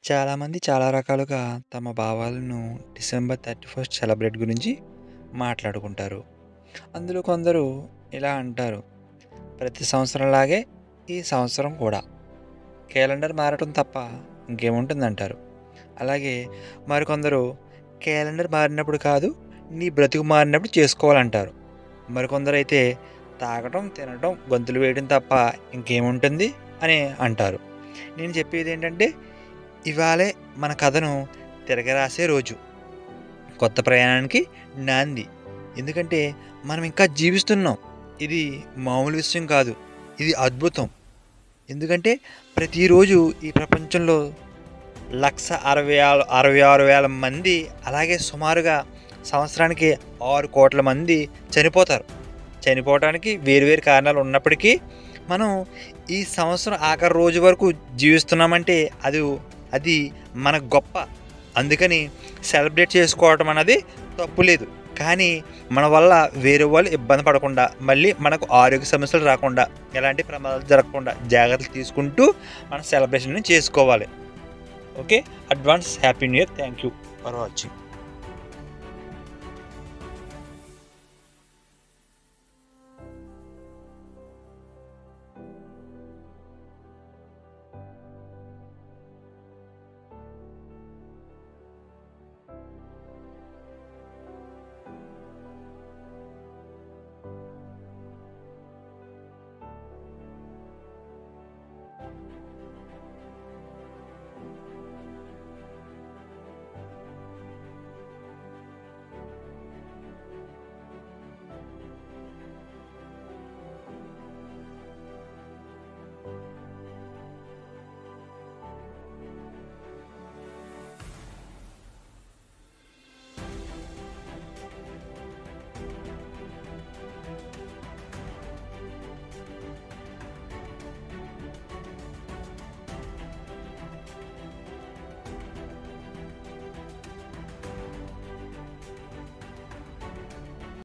చాలామంది చాలా రకాలుగా తమ భావాలను డిసెంబర్ 31 సెలబ్రేట్ గురించి మాట్లాడుకుంటారు. అందులో కొందరు ఇలా అంటారు, ప్రతి సంవత్సరంలాగే ఈ సంవత్సరం కూడా క్యాలెండర్ మారటం తప్ప ఇంకేముంటుందంటారు. అలాగే మరికొందరు క్యాలెండర్ మారినప్పుడు కాదు, నీ బ్రతుకు మారినప్పుడు చేసుకోవాలంటారు. మరికొందరైతే తాగటం, తినటం, గొంతులు వేయడం తప్ప ఇంకేముంటుంది అని అంటారు. నేను చెప్పేది ఏంటంటే, ఇవాళే మన కథను తిరగరాసే రోజు. కొత్త ప్రయాణానికి నాంది. ఎందుకంటే మనం ఇంకా జీవిస్తున్నాం. ఇది మామూలు విషయం కాదు, ఇది అద్భుతం. ఎందుకంటే ప్రతిరోజు ఈ ప్రపంచంలో 1,66,000 మంది, అలాగే సుమారుగా సంవత్సరానికి 6 కోట్ల మంది చనిపోతారు. చనిపోవటానికి వేరు కారణాలు ఉన్నప్పటికీ మనం ఈ సంవత్సరం ఆఖరి రోజు వరకు జీవిస్తున్నామంటే అది మన గొప్ప. అందుకని సెలబ్రేట్ చేసుకోవటం అన్నది తప్పు లేదు. కానీ మన వల్ల వేరే వాళ్ళు ఇబ్బంది పడకుండా, మళ్ళీ మనకు ఆరోగ్య సమస్యలు రాకుండా, ఎలాంటి ప్రమాదాలు జరగకుండా జాగ్రత్తలు తీసుకుంటూ మన సెలబ్రేషన్ చేసుకోవాలి. Okay, advance happy new year. Thank you for watching.